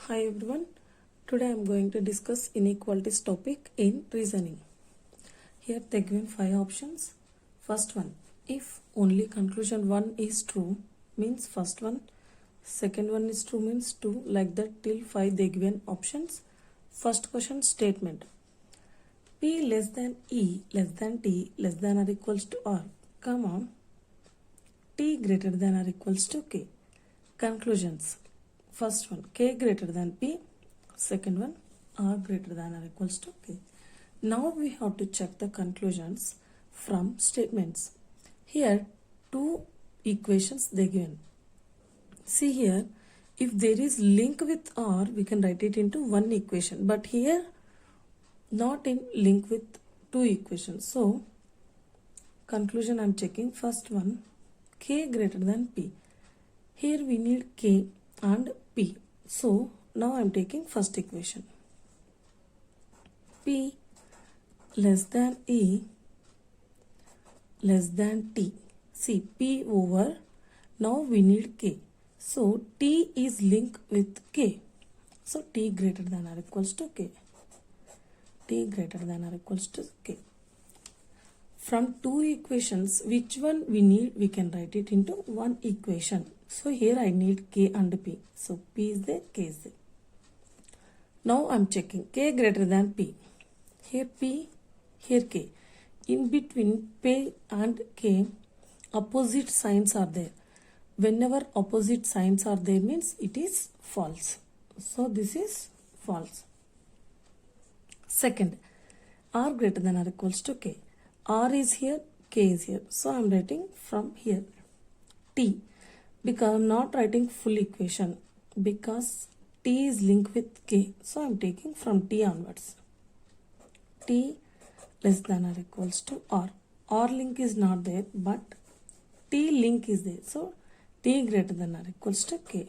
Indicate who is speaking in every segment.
Speaker 1: Hi everyone, today I am going to discuss inequalities topic in reasoning. Here they given 5 options. First one, if only conclusion 1 is true means first one, second one is true means 2, like that till 5 they given options. First question statement, P less than E less than T less than or equals to R, comma, T greater than or equals to K. Conclusions, first one, K greater than P, second one, R greater than or equals to K. Now we have to check the conclusions from statements. Here two equations they given. See here, if there is link with R, we can write it into one equation, but here not in link with two equations. So conclusion I am checking. First one, K greater than P. Here we need K and P. So now I am taking first equation. P less than E less than T. See, P over, now we need K. So T is linked with K. So T greater than or equals to K. T greater than or equals to K. From two equations, which one we need, we can write it into one equation. So here I need K and P. So P is there, K is there. Now I am checking K greater than P. Here P, here K. In between P and K, opposite signs are there. Whenever opposite signs are there means it is false. So this is false. Second, R greater than or equals to K. R is here, K is here. So I am writing from here. T, because I am not writing full equation because T is linked with K. So I am taking from T onwards. T less than or equals to R. R link is not there, but T link is there. So T greater than or equals to K.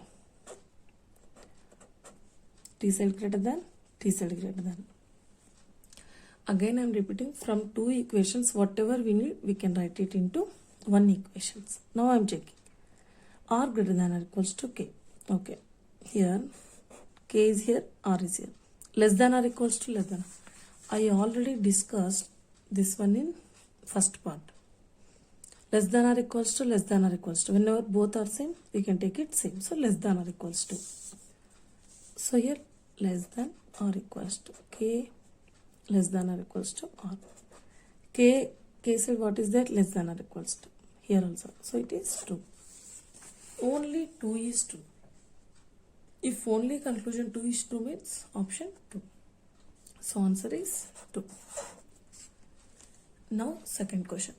Speaker 1: T cell greater than, T cell greater than. Again I am repeating, from two equations whatever we need we can write it into one equations. Now I am checking R greater than or equals to K. Okay, here K is here, R is here. Less than or equals to less than. I already discussed this one in first part. Less than or equals to less than or equals to. Whenever both are same, we can take it same. So less than or equals to. So here less than or equals to K less than or equals to R. K said what is that? Less than or equals to. Here also. So it is 2. Only 2 is 2. If only conclusion 2 is 2 means option 2. So answer is 2. Now second question.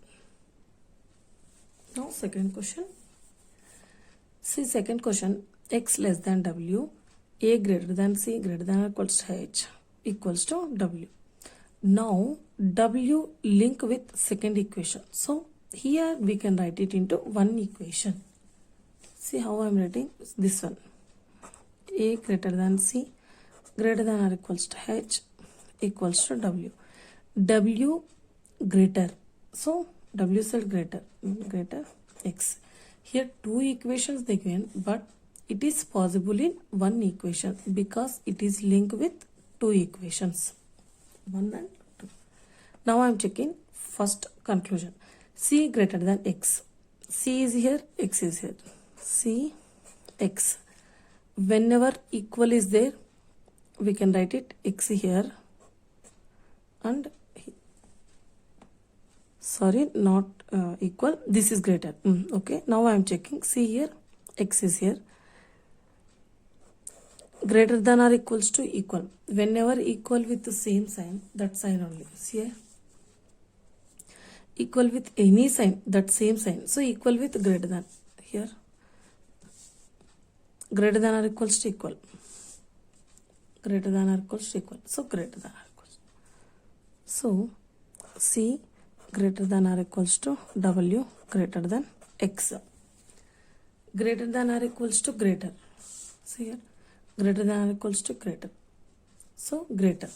Speaker 1: See second question, X less than W, A greater than C greater than or equals to H equals to W. Now W link with second equation. So here we can write it into one equation. See how I am writing this one. A greater than C greater than or equals to H equals to W. W greater. So W cell greater X. Here two equations they given, but it is possible in one equation because it is linked with two equations. 1 and 2. Now I am checking first conclusion. C greater than X. C is here, X is here. C, X. Whenever equal is there, we can write it X here and sorry, not equal. This is greater. Okay. Now I am checking. C here, X is here. Greater than or equals to equal. Whenever equal with the same sign, that sign only. See here. Equal with any sign, that same sign. So equal with greater than. Here. Greater than or equals to equal. Greater than or equals to equal. So greater than or equals. So C greater than or equals to W greater than X. Greater than or equals to greater. See here. Greater than or equals to greater. So greater.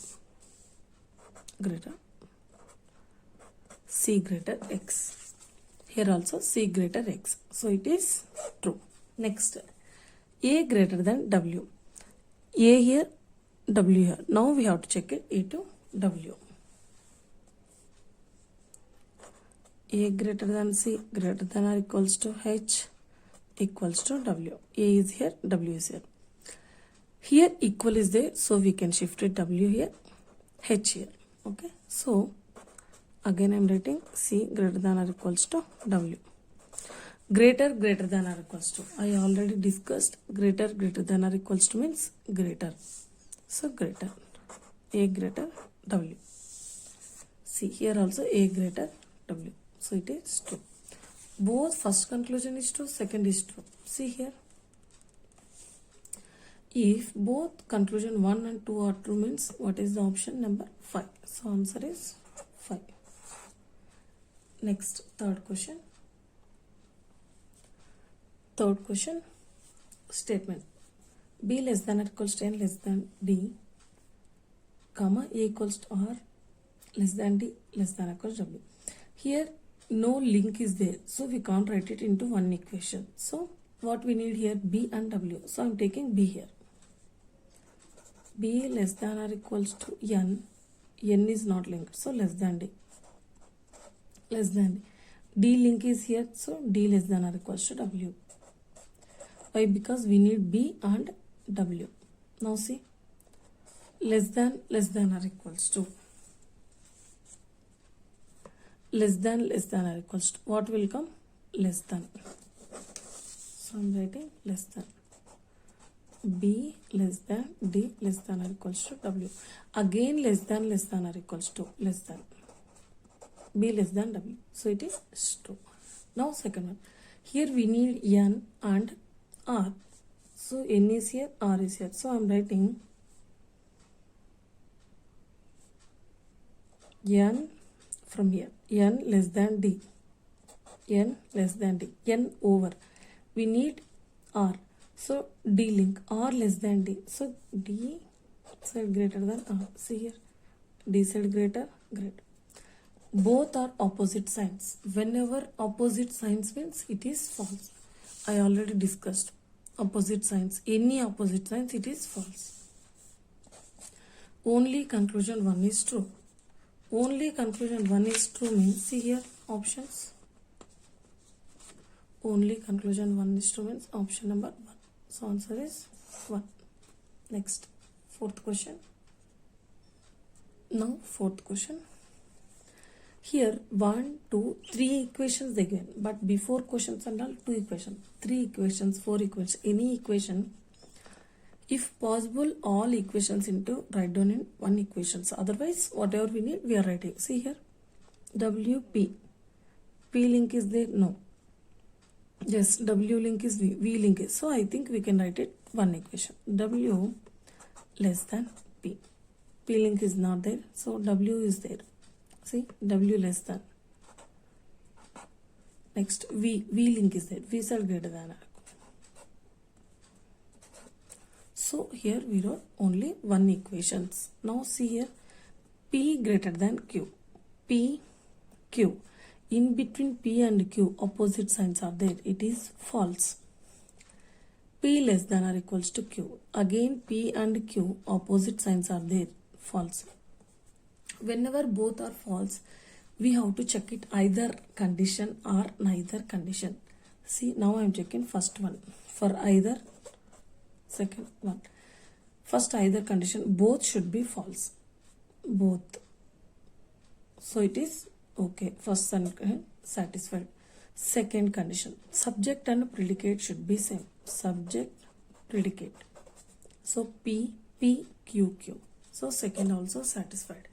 Speaker 1: C greater X. Here also C greater X. So it is true. Next, A greater than W. A here, W here. Now we have to check it A to W. A greater than C greater than or equals to H equals to W. A is here, W is here. Here equal is there, so we can shift it W here, H here. Okay, so again I am writing C greater than or equals to W. Greater than or equals to. I already discussed greater than or equals to means greater. So greater. A greater W. See here also A greater W. So it is true. Both first conclusion is true, second is true. See here. If both conclusion 1 and 2 are true means what is the option number 5. So answer is 5. Next, third question. Third question statement. B less than or equals to N less than D, comma A equals to R less than D less than or equals to W. Here no link is there, so we can't write it into one equation. So what we need here, B and W. So I'm taking B here. B less than or equals to N. N is not linked, so less than D. Less than D. D link is here, so D less than or equals to W. Why? Because we need B and W. Now see, less than or equals to. Less than or equals to. What will come? Less than. So I'm writing less than. B less than, D less than or equals to W. Again less than or equals to, less than. B less than W. So it is true. Now second one. Here we need N and R. So N is here, R is here. So I'm writing N from here. N less than D. N less than D. N over. We need R. So D link. R less than D. So D side greater than R. See here. D side greater. Both are opposite signs. Whenever opposite signs means it is false. I already discussed opposite signs. Any opposite signs it is false. Only conclusion 1 is true. Only conclusion 1 is true means, see here options. Only conclusion 1 is true means option number 1. So answer is 1. Next, fourth question. Now fourth question. Here 1, 2, 3 equations they given, but before questions and all 2 equations, 3 equations, 4 equations, any equation. If possible, all equations into write down in one equations. Otherwise, whatever we need, we are writing. See here, WP. P link is there? No. Yes, W link is V. V link is. So I think we can write it one equation. W less than P. P link is not there. So W is there. See, W less than. Next, V link is there. V side greater than R. So here we wrote only one equations. Now see here, P greater than Q. P, Q. In between P and Q, opposite signs are there. It is false. P less than or equals to Q. Again P and Q, opposite signs are there. False. Whenever both are false, we have to check it either condition or neither condition. See, now I am checking first one. For either, second one. First either condition, both should be false. Both. So it is okay. First condition satisfied. Second condition, subject and predicate should be same. Subject, predicate. So P, Q. So second also satisfied.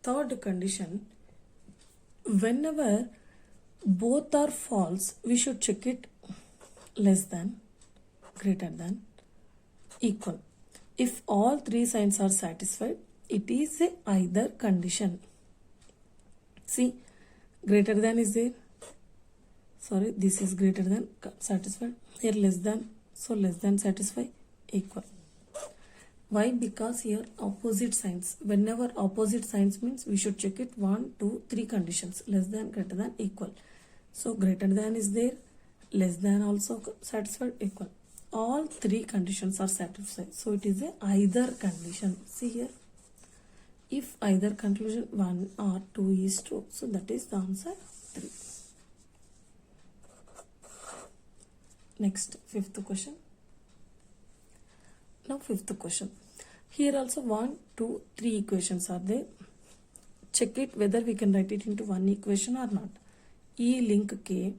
Speaker 1: Third condition, whenever both are false, we should check it less than, greater than, equal. If all three signs are satisfied, it is a either condition. See, greater than is there. Sorry, this is greater than satisfied. Here less than, so less than satisfy, equal. Why? Because here opposite signs. Whenever opposite signs means we should check it 1, 2, 3 conditions. Less than, greater than, equal. So greater than is there. Less than also satisfied, equal. all three conditions are satisfied. So it is a either condition. See here. If either conclusion 1 or 2 is true, so that is the answer 3. Next, fifth question. Now fifth question. Here also 1, 2, 3 equations are there. Check it whether we can write it into one equation or not. E link K,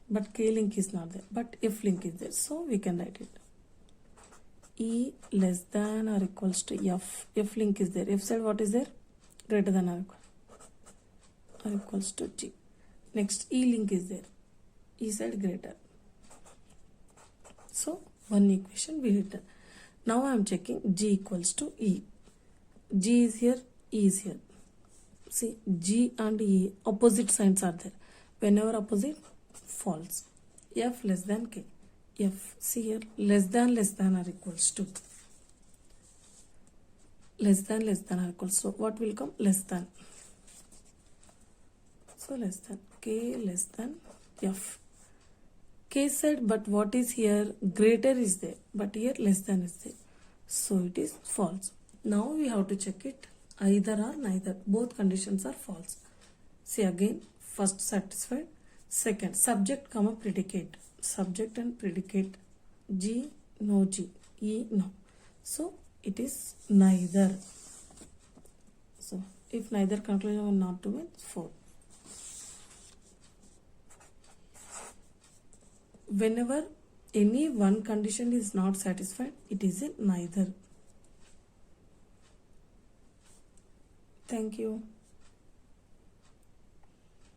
Speaker 1: but K link is not there, but F link is there, so we can write it. E less than or equals to F. F link is there. F side what is there? Greater than or equals to G. Next, E link is there. E side greater. So one equation we written. Now I am checking G equals to E. G is here, E is here. See, G and E opposite signs are there. Whenever opposite, false. F less than K. F, see here, less than or equals to. Less than or equals to. What will come? Less than. So less than. K less than F. K said, but what is here? Greater is there, but here less than is there. So it is false. Now we have to check it. Either or neither. Both conditions are false. See again, first satisfied. Second, subject comma predicate. Subject and predicate. G, no G. E, no. So it is neither. So if neither conclusion will not to mean 4. Whenever any one condition is not satisfied, it is a neither. Thank you.